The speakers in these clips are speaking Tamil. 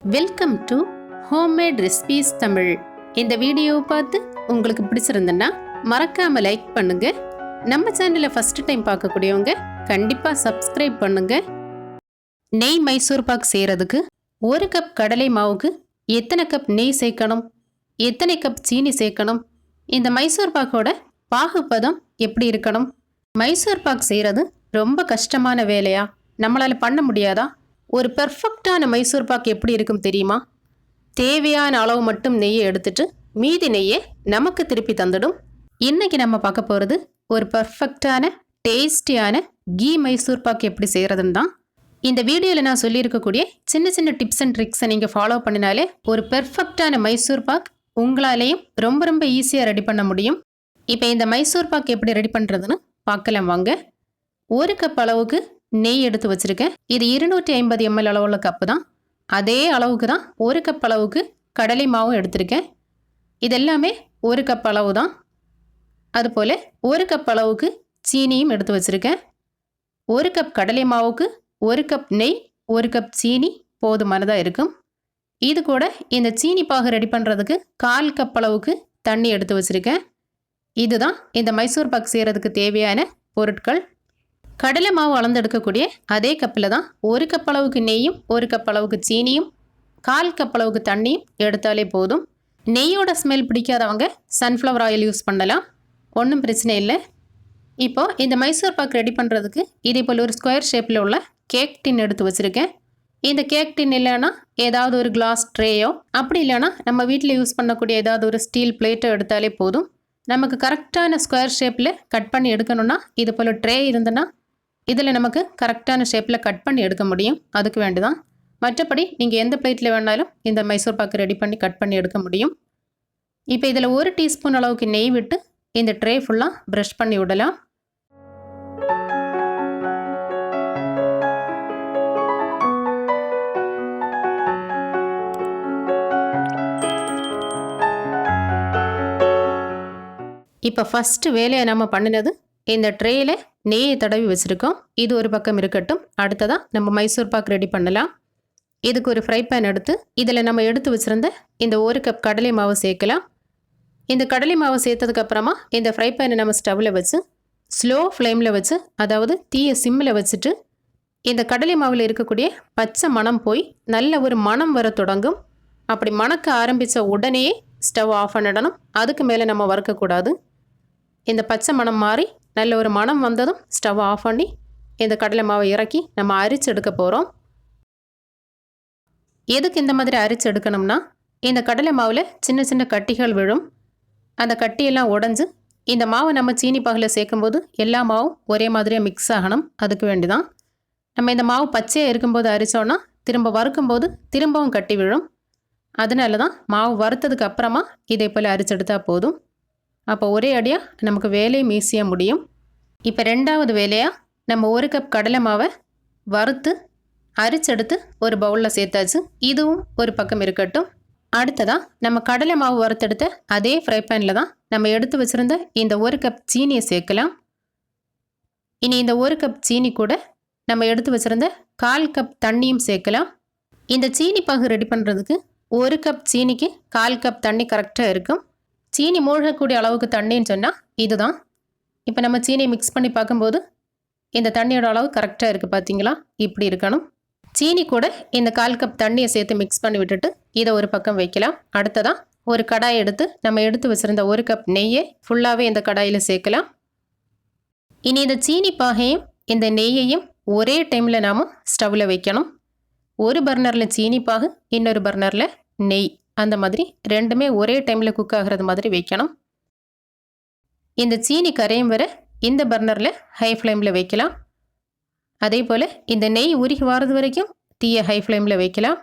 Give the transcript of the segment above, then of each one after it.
Welcome to homemade recipes Tamil. இந்த வீடியோவை பார்த்து உங்களுக்கு பிடிச்சிருந்ததுன்னா மறக்காம லைக் பண்ணுங்க. நம்ம சேனலை ஃபர்ஸ்ட் டைம் பார்க்கக்கூடியவங்க கண்டிப்பா சப்ஸ்கிரைப் பண்ணுங்க. நெய் மைசூர் பாக் செய்யறதுக்கு 1 கப் கடலை மாவுக்கு எத்தனை கப் நெய் சேர்க்கணும், எத்தனை கப் சீனி சேர்க்கணும், இந்த மைசூர் பாக்கோட பாகுபதம் எப்படி இருக்கணும், மைசூர் பாக் செய்யறது ரொம்ப கஷ்டமான வேலையா, நம்மளால பண்ண முடியாதா, ஒரு பெர்ஃபெக்டான மைசூர் பாக் எப்படி இருக்கும் தெரியுமா? தேவையான அளவு மட்டும் நெய்யை எடுத்துட்டு மீதி நெய்யை நமக்கு திருப்பி தந்துடும். இன்னைக்கு நம்ம பார்க்க போகிறது ஒரு பெர்ஃபெக்டான டேஸ்டியான கீ மைசூர் பாக் எப்படி செய்கிறதுன்னு தான். இந்த வீடியோவில் நான் சொல்லியிருக்கக்கூடிய சின்ன சின்ன டிப்ஸ் அண்ட் ட்ரிக்ஸை நீங்கள் ஃபாலோ பண்ணினாலே ஒரு பெர்ஃபெக்டான மைசூர் பாக் உங்களாலேயும் ரொம்ப ரொம்ப ஈஸியாக ரெடி பண்ண முடியும். இப்போ இந்த மைசூர் பாக் எப்படி ரெடி பண்ணுறதுன்னு பார்க்கலாம் வாங்க. 1 கப் அளவுக்கு நெய் எடுத்து வச்சுருக்கேன். இது 250 ml அளவுள்ள கப்பு தான். அதே அளவுக்கு தான் 1 கப் அளவுக்கு கடலை மாவும் எடுத்திருக்கேன். இது எல்லாமே 1 கப் அளவு தான். அதுபோல் 1 கப் அளவுக்கு சீனியும் எடுத்து வச்சுருக்கேன். 1 கப் கடலை மாவுக்கு 1 கப் நெய், 1 கப் சீனி போதுமானதாக இருக்கும். இது கூட இந்த சீனி பாகு ரெடி பண்ணுறதுக்கு 1/4 கப் அளவுக்கு தண்ணி எடுத்து வச்சுருக்கேன். இதுதான் இந்த மைசூர் பாக் செய்கிறதுக்கு தேவையான பொருட்கள். கடலை மாவு அளந்தெடுக்கக்கூடிய அதே கப்பில் தான் 1 கப் அளவுக்கு நெய்யும் 1 கப் அளவுக்கு சீனியும் 1/4 கப் அளவுக்கு தண்ணியும் எடுத்தாலே போதும். நெய்யோட ஸ்மெல் பிடிக்காதவங்க சன்ஃப்ளவர் ஆயில் யூஸ் பண்ணலாம், ஒன்றும் பிரச்சனை இல்லை. இப்போது இந்த மைசூர் பாக் ரெடி பண்ணுறதுக்கு இதே போல் ஒரு ஸ்கொயர் ஷேப்பில் உள்ள கேக் டின் எடுத்து வச்சுருக்கேன். இந்த கேக் டின் இல்லைன்னா ஏதாவது ஒரு கிளாஸ் ட்ரேயோ, அப்படி இல்லைன்னா நம்ம வீட்டில் யூஸ் பண்ணக்கூடிய ஏதாவது ஒரு ஸ்டீல் பிளேட்டோ எடுத்தாலே போதும். நமக்கு கரெக்டான ஸ்கொயர் ஷேப்பில் கட் பண்ணி எடுக்கணும்னா இது போல் ட்ரே இருந்ததுன்னா இதில் நமக்கு கரெக்டான ஷேப்பில் கட் பண்ணி எடுக்க முடியும். அதுக்கு வேண்டி தான். மற்றபடி நீங்கள் எந்த பிளேட்டில் வேணாலும் இந்த மைசூர் பாக்கு ரெடி பண்ணி கட் பண்ணி எடுக்க முடியும். இப்போ இதில் 1 டீஸ்பூன் அளவுக்கு நெய் விட்டு இந்த ட்ரே ஃபுல்லாக ப்ரஷ் பண்ணி விடலாம். இப்போ ஃபஸ்ட்டு வேலையை நம்ம பண்ணினது இந்த ட்ரேயில் நெய்யை தடவி வச்சுருக்கோம். இது ஒரு பக்கம் இருக்கட்டும். அடுத்ததாக நம்ம மைசூர் பாக் ரெடி பண்ணலாம். இதுக்கு ஒரு ஃப்ரை பேன் எடுத்து இதில் நம்ம எடுத்து வச்சுருந்த இந்த 1 கப் கடலை மாவு சேர்க்கலாம். இந்த கடலை மாவு சேர்த்ததுக்கப்புறமா இந்த ஃப்ரை பேனை நம்ம ஸ்டவ்வில் வச்சு ஸ்லோ ஃப்ளேமில் வச்சு, அதாவது தீயை சிம்மில் வச்சுட்டு இந்த கடலை மாவில் இருக்கக்கூடிய பச்சை மணம் போய் நல்ல ஒரு மணம் வர தொடங்கும். அப்படி மணக்க ஆரம்பித்த உடனேயே ஸ்டவ் ஆஃப் பண்ணிடணும். அதுக்கு மேலே நம்ம வறுக்கக்கூடாது. இந்த பச்சை மணம் மாறி நல்ல ஒரு மணம் வந்ததும் ஸ்டவ் ஆஃப் பண்ணி இந்த கடலை மாவை இறக்கி நம்ம அரிச்சு எடுக்க போகிறோம். எதுக்கு இந்த மாதிரி அரிச்சு எடுக்கணும்னா இந்த கடலை மாவில் சின்ன சின்ன கட்டிகள் விழும். அந்த கட்டியெல்லாம் உடஞ்சி இந்த மாவை நம்ம சீனி பாகில் சேர்க்கும்போது எல்லா மாவும் ஒரே மாதிரியாக மிக்ஸ் ஆகணும். அதுக்கு வேண்டி தான். நம்ம இந்த மாவு பச்சையாக இருக்கும்போது அரித்தோன்னா திரும்ப வறுக்கும்போது திரும்பவும் கட்டி விழும். அதனால தான் மாவு வறுத்ததுக்கு அப்புறமா இதே போல் அரிச்செடுத்தால் போதும். அப்போ ஒரே அடியாக நமக்கு வேலையும் ஈஸியாக முடியும். இப்போ 2வது வேலையாக நம்ம 1 கப் கடலை மாவை வறுத்து அரிச்செடுத்து ஒரு பவுலில் சேர்த்தாச்சு. இதுவும் ஒரு பக்கம் இருக்கட்டும். அடுத்ததாக நம்ம கடலை மாவு வறுத்தெடுத்த அதே ஃப்ரை பேனில் தான் நம்ம எடுத்து வச்சுருந்த இந்த 1 கப் சீனியை சேர்க்கலாம். இனி இந்த 1 கப் சீனி கூட நம்ம எடுத்து வச்சுருந்த 1/4 கப் தண்ணியும் சேர்க்கலாம். இந்த சீனி பாகு ரெடி பண்ணுறதுக்கு 1 கப் சீனிக்கு 1/4 கப் தண்ணி கரெக்டாக இருக்கும். சீனி மூழ்கக்கூடிய அளவுக்கு தண்ணின்னு சொன்னால் இதுதான். இப்போ நம்ம சீனியை மிக்ஸ் பண்ணி பார்க்கும்போது இந்த தண்ணியோட அளவு கரெக்டாக இருக்குது. பார்த்தீங்களா? இப்படி இருக்கணும். சீனி கூட இந்த 1/4 கப் தண்ணியை சேர்த்து மிக்ஸ் பண்ணி விட்டுட்டு இதை ஒரு பக்கம் வைக்கலாம். அடுத்ததாக ஒரு கடாயை எடுத்து நம்ம எடுத்து வச்சுருந்த 1 கப் நெய்யை ஃபுல்லாகவே இந்த கடாயில் சேர்க்கலாம். இனி இந்த சீனி பாகையும் இந்த நெய்யையும் ஒரே டைமில் நாம் ஸ்டவ்வில் வைக்கணும். ஒரு பர்னரில் சீனி பாகு, இன்னொரு பர்னரில் நெய், அந்த மாதிரி ரெண்டுமே ஒரே டைமில் குக் ஆகிறது மாதிரி வைக்கணும். இந்த சீனி கரையும் வர இந்த பர்னரில் ஹை ஃப்ளேமில் வைக்கலாம். அதே போல் இந்த நெய் உருகி வரது வரைக்கும் தீயை ஹை ஃப்ளேமில் வைக்கலாம்.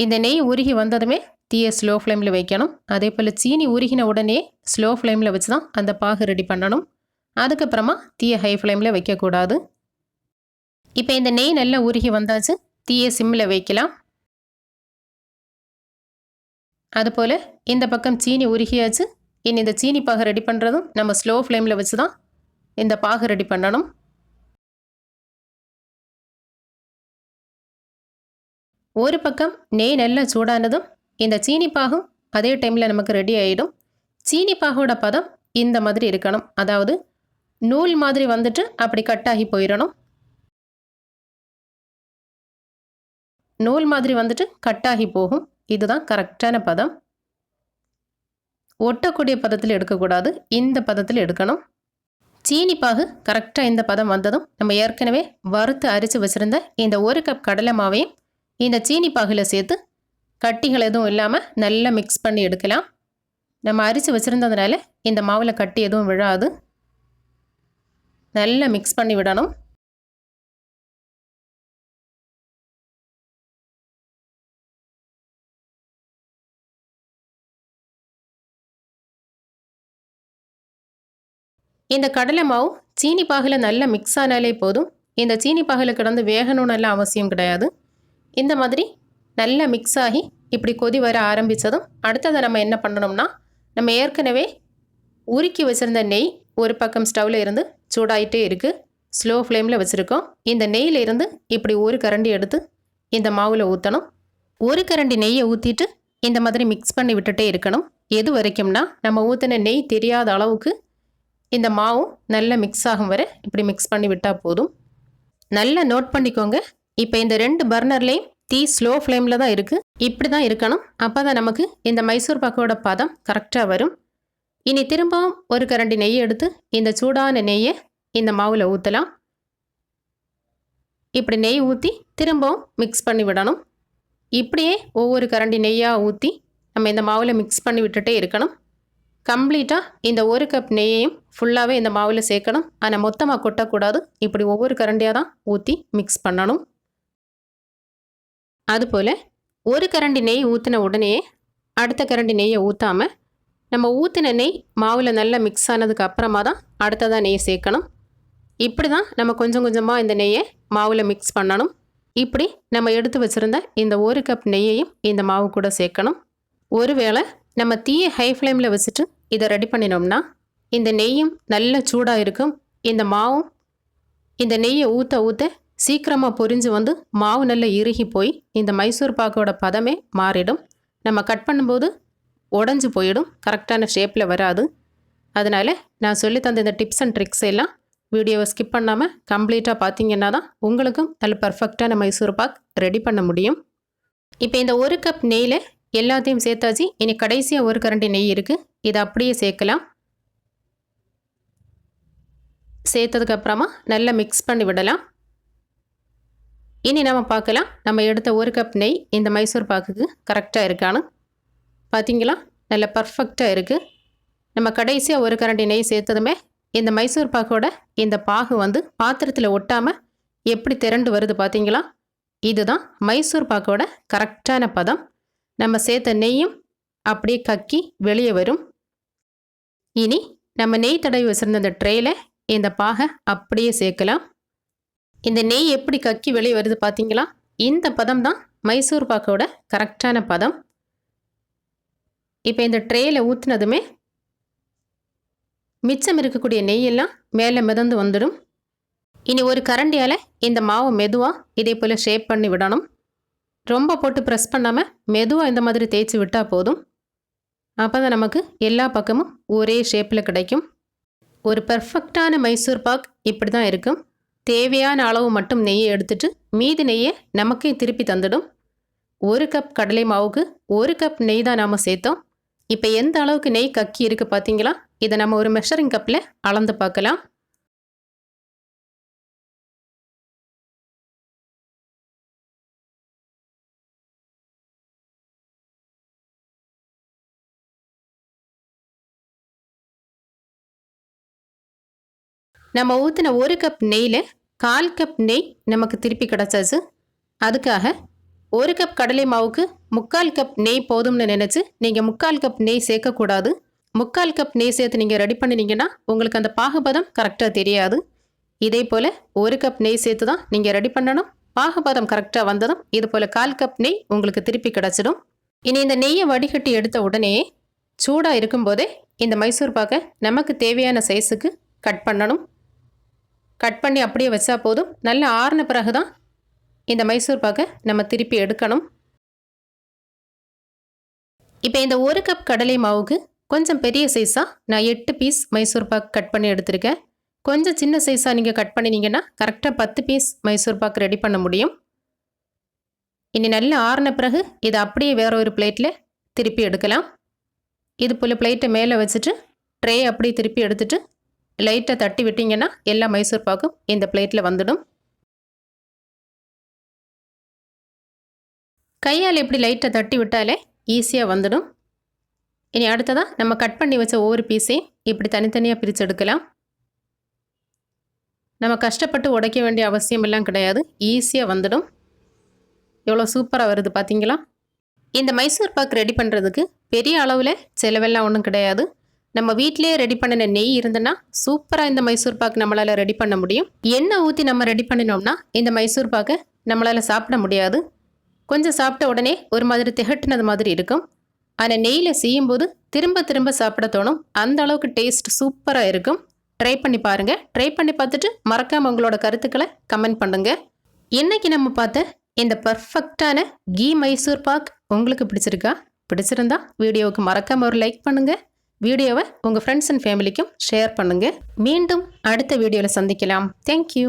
இந்த நெய் உருகி வந்ததுமே தீயை ஸ்லோ ஃப்ளேமில் வைக்கணும். அதே போல் சீனி உருகின உடனே ஸ்லோ ஃப்ளேமில் வச்சு தான் அந்த பாகு ரெடி பண்ணணும். அதுக்கப்புறமா தீயை ஹை ஃப்ளேமில் வைக்கக்கூடாது. இப்போ இந்த நெய் நல்லா உருகி வந்தாச்சு. தீயை சிம்மில் வைக்கலாம். அதுபோல் இந்த பக்கம் சீனி உருகியாச்சு. இனி இந்த சீனி பாகு ரெடி பண்ணுறதும் நம்ம ஸ்லோ ஃப்ளேமில் வச்சு தான் இந்த பாகு ரெடி பண்ணணும். ஒரு பக்கம் நெய் நல்லா சூடானதும் இந்த சீனி பாகும் அதே டைமில் நமக்கு ரெடி ஆகிடும். சீனி பாகோட பதம் இந்த மாதிரி இருக்கணும். அதாவது நூல் மாதிரி வந்துட்டு அப்படி கட்டாகி போயிடணும். நூல் மாதிரி வந்துட்டு கட்டாகி போகும். இதுதான் கரெக்டான பதம். ஒட்டக்கூடிய பதத்தில் எடுக்கக்கூடாது, இந்த பதத்தில் எடுக்கணும். சீனி பாகு கரெக்டாக இந்த பதம் வந்ததும் நம்ம ஏற்கனவே வறுத்து அரைச்சி வச்சுருந்த இந்த 1 கப் கடலை மாவையும் இந்த சீனி பாகில் சேர்த்து கட்டிகள் எதுவும் இல்லாமல் நல்லா மிக்ஸ் பண்ணி எடுக்கலாம். நம்ம அரைச்சி வச்சுருந்ததுனால இந்த மாவில் கட்டி எதுவும் விழாது. நல்லா மிக்ஸ் பண்ணி விடணும். இந்த கடலை மாவு சீனி பாகில் நல்லா மிக்ஸ் ஆனாலே போதும். இந்த சீனி பாகில் கிடந்து வேகணும்னு எல்லாம் அவசியம் கிடையாது. இந்த மாதிரி நல்லா மிக்ஸ் ஆகி இப்படி கொதி வர ஆரம்பித்ததும் அடுத்ததை நம்ம என்ன பண்ணணும்னா, நம்ம ஏற்கனவே உருக்கி வச்சுருந்த நெய் ஒரு பக்கம் ஸ்டவ்வில் இருந்து சூடாயிட்டே இருக்குது. ஸ்லோ ஃப்ளேமில் வச்சுருக்கோம். இந்த நெய்யில் இருந்து இப்படி ஒரு கரண்டி எடுத்து இந்த மாவில் ஊற்றணும். ஒரு கரண்டி நெய்யை ஊற்றிட்டு இந்த மாதிரி மிக்ஸ் பண்ணி விட்டுட்டே இருக்கணும். எது வரைக்கும்னா, நம்ம ஊற்றின நெய் தெரியாத அளவுக்கு இந்த மாவும் நல்லா மிக்ஸ் ஆகும் வரை இப்படி மிக்ஸ் பண்ணி விட்டால் போதும். நல்லா நோட் பண்ணிக்கோங்க. இப்போ இந்த 2 பர்னர்லேயும் தீ ஸ்லோ ஃப்ளேமில் தான் இருக்குது. இப்படி தான் இருக்கணும். அப்போ தான் நமக்கு இந்த மைசூர் பாக்கோட பதம் கரெக்டாக வரும். இனி திரும்பவும் ஒரு கரண்டி நெய் எடுத்து இந்த சூடான நெய்யை இந்த மாவில் ஊற்றலாம். இப்படி நெய் ஊற்றி திரும்பவும் மிக்ஸ் பண்ணி விடணும். இப்படியே ஒவ்வொரு கரண்டி நெய்யாக ஊற்றி நம்ம இந்த மாவில் மிக்ஸ் பண்ணி விட்டுட்டே இருக்கணும். கம்ப்ளீட்டாக இந்த 1 கப் நெய்யையும் ஃபுல்லாகவே இந்த மாவில் சேர்க்கணும். ஆனால் மொத்தமாக கொட்டக்கூடாது. இப்படி ஒவ்வொரு கரண்டியாக தான் ஊற்றி மிக்ஸ் பண்ணணும். அதுபோல் ஒரு கரண்டி நெய் ஊற்றின உடனே அடுத்த கரண்டி நெய்யை ஊற்றாமல் நம்ம ஊற்றின நெய் மாவில் நல்லா மிக்ஸ் ஆனதுக்கு அப்புறமா தான் அடுத்ததாக நெய் சேர்க்கணும். இப்படி தான் நம்ம கொஞ்சம் கொஞ்சமாக இந்த நெய்யை மாவில் மிக்ஸ் பண்ணணும். இப்படி நம்ம எடுத்து வச்சுருந்த இந்த 1 கப் நெய்யையும் இந்த மாவு கூட சேர்க்கணும். ஒருவேளை நம்ம தீயை ஹை ஃப்ளேமில் வச்சுட்டு இதை ரெடி பண்ணினோம்னா இந்த நெய்யும் நல்ல சூடாக இருக்கும். இந்த மாவும் இந்த நெய்யை ஊற்ற ஊற்ற சீக்கிரமாக பொரிஞ்சு வந்து மாவு நல்லா இறுகி போய் இந்த மைசூர் பாக்கோட பதமே மாறிடும். நம்ம கட் பண்ணும்போது உடஞ்சி போயிடும், கரெக்டான ஷேப்பில் வராது. அதனால் நான் சொல்லி தந்த இந்த டிப்ஸ் அண்ட் ட்ரிக்ஸ் எல்லாம் வீடியோவை ஸ்கிப் பண்ணாமல் கம்ப்ளீட்டாக பார்த்தீங்கன்னா தான் உங்களுக்கும் நல்ல பர்ஃபெக்டான மைசூர் பாக் ரெடி பண்ண முடியும். இப்போ இந்த 1 கப் நெய்யில் எல்லாத்தையும் சேர்த்தாச்சு. இனி கடைசியாக ஒரு கரண்டி நெய் இருக்குது. இதை அப்படியே சேர்க்கலாம். சேர்த்ததுக்கப்புறமா நல்லா மிக்ஸ் பண்ணி விடலாம். இனி நம்ம பார்க்கலாம் நம்ம எடுத்த 1 கப் நெய் இந்த மைசூர் பாக்குக்கு கரெக்டாக இருக்கான்னு. பார்த்தீங்களா, நல்ல பர்ஃபெக்டாக இருக்குது. நம்ம கடைசியாக ஒரு கரண்டி நெய் சேர்த்ததுமே இந்த மைசூர் பாக்கோட இந்த பாகு வந்து பாத்திரத்தில் ஒட்டாமல் எப்படி திரண்டு வருது பார்த்தீங்களா. இதுதான் மைசூர் பாக்கோட கரெக்டான பதம். நம்ம சேர்த்த நெய்யும் அப்படியே கக்கி வெளியே வரும். இனி நம்ம நெய் தடவி வச்சுருந்த இந்த ட்ரேயில் இந்த பாகை அப்படியே சேர்க்கலாம். இந்த நெய் எப்படி கக்கி வெளியே வருது பார்த்தீங்களா. இந்த பதம் தான் மைசூர் பாக்கோட கரெக்டான பதம். இப்போ இந்த ட்ரேயில் ஊற்றுனதுமே மிச்சம் இருக்கக்கூடிய நெய்யெல்லாம் மேலே மிதந்து வந்துடும். இனி ஒரு கரண்டியால் இந்த மாவை மெதுவாக இதே போல் ஷேப் பண்ணி விடணும். ரொம்ப போட்டு ப்ரெஸ் பண்ணாமல் மெதுவாக இந்த மாதிரி தேய்ச்சி விட்டால் போதும். அப்போ தான் நமக்கு எல்லா பக்கமும் ஒரே ஷேப்பில் கிடைக்கும். ஒரு பெர்ஃபெக்டான மைசூர் பாக் இப்படி தான் இருக்கும். தேவையான அளவு மட்டும் நெய்யை எடுத்துட்டு மீதி நெய்யை நமக்கே திருப்பி தந்துடும். 1 கப் கடலை மாவுக்கு 1 கப் நெய் தான் நாம் சேர்த்தோம். இப்போ எந்த அளவுக்கு நெய் கக்கி இருக்குது பார்த்தீங்களா. இதை நம்ம ஒரு மெஷரிங் கப்பில் அளந்து பார்க்கலாம். நம்ம ஊற்றின 1 கப் நெய்யில் 1/4 கப் நெய் நமக்கு திருப்பி கிடச்சாச்சு. அதுக்காக 1 கப் கடலை மாவுக்கு 3/4 கப் நெய் போதும்னு நினச்சி நீங்கள் 3/4 கப் நெய் சேர்க்கக்கூடாது. 3/4 கப் நெய் சேர்த்து நீங்கள் ரெடி பண்ணினீங்கன்னா உங்களுக்கு அந்த பாகுபதம் கரெக்டாக தெரியாது. இதே போல் 1 கப் நெய் சேர்த்து தான் நீங்கள் ரெடி பண்ணணும். பாகுபதம் கரெக்டாக வந்ததும் இது போல் 1/4 கப் நெய் உங்களுக்கு திருப்பி கிடச்சிடும். இனி இந்த நெய்யை வடிகட்டி எடுத்த உடனே சூடாக இருக்கும்போதே இந்த மைசூர் பாக்கை நமக்கு தேவையான சைஸுக்கு கட் பண்ணணும். கட் பண்ணி அப்படியே வச்சா போதும். நல்லா ஆறின பிறகு தான் இந்த மைசூர் பாக்கை நம்ம திருப்பி எடுக்கணும். இப்போ இந்த 1 கப் கடலை மாவுக்கு கொஞ்சம் பெரிய சைஸாக நான் 8 பீஸ் மைசூர் பாக் கட் பண்ணி எடுத்திருக்கேன். கொஞ்சம் சின்ன சைஸாக நீங்கள் கட் பண்ணினீங்கன்னா கரெக்டாக 10 பீஸ் மைசூர் பாக் ரெடி பண்ண முடியும். இனி நல்லா ஆறின பிறகு இதை அப்படியே வேற ஒரு பிளேட்டில் திருப்பி எடுக்கலாம். இது போல் பிளேட்டை மேலே வச்சுட்டு ட்ரே அப்படியே திருப்பி எடுத்துட்டு லைட்டாக தட்டி விட்டிங்கன்னா எல்லா மைசூர் பாக்கும் இந்த பிளேட்டில் வந்துடும். கையால் இப்படி லைட்டாக தட்டி விட்டாலே ஈஸியாக வந்துடும். இனி அடுத்ததாக நம்ம கட் பண்ணி வச்ச ஒவ்வொரு பீஸையும் இப்படி தனித்தனியாக பிரித்து எடுக்கலாம். நம்ம கஷ்டப்பட்டு உடைக்க வேண்டிய அவசியம் எல்லாம் கிடையாது, ஈஸியாக வந்துடும். எவ்வளோ சூப்பராக வருது பார்த்தீங்களா? இந்த மைசூர் பாக் ரெடி பண்ணுறதுக்கு பெரிய அளவில் செலவெல்லாம் ஒன்றும் கிடையாது. நம்ம வீட்டிலேயே ரெடி பண்ணின நெய் இருந்ததுன்னா சூப்பராக இந்த மைசூர் பாக் நம்மளால் ரெடி பண்ண முடியும். எண்ணெய் ஊற்றி நம்ம ரெடி பண்ணினோம்னா இந்த மைசூர் பாக்கை நம்மளால் சாப்பிட முடியாது. கொஞ்சம் சாப்பிட்ட உடனே ஒரு மாதிரி திகட்டினது மாதிரி இருக்கும். ஆனால் நெய்யில் செய்யும்போது திரும்ப திரும்ப சாப்பிட தோணும். அந்த அளவுக்கு டேஸ்ட் சூப்பராக இருக்கும். ட்ரை பண்ணி பாருங்கள். ட்ரை பண்ணி பார்த்துட்டு மறக்காமல் உங்களோட கருத்துக்களை கமெண்ட் பண்ணுங்கள். இன்றைக்கி நம்ம பார்த்த இந்த பர்ஃபெக்டான கீ மைசூர் பாக் உங்களுக்கு பிடிச்சிருக்கா? பிடிச்சிருந்தா வீடியோவுக்கு மறக்காமல் ஒரு லைக் பண்ணுங்கள். வீடியோவை உங்கள் ஃப்ரெண்ட்ஸ் அண்ட் ஃபேமிலிக்கும் ஷேர் பண்ணுங்கள். மீண்டும் அடுத்த வீடியோவில் சந்திக்கலாம். தேங்க்யூ.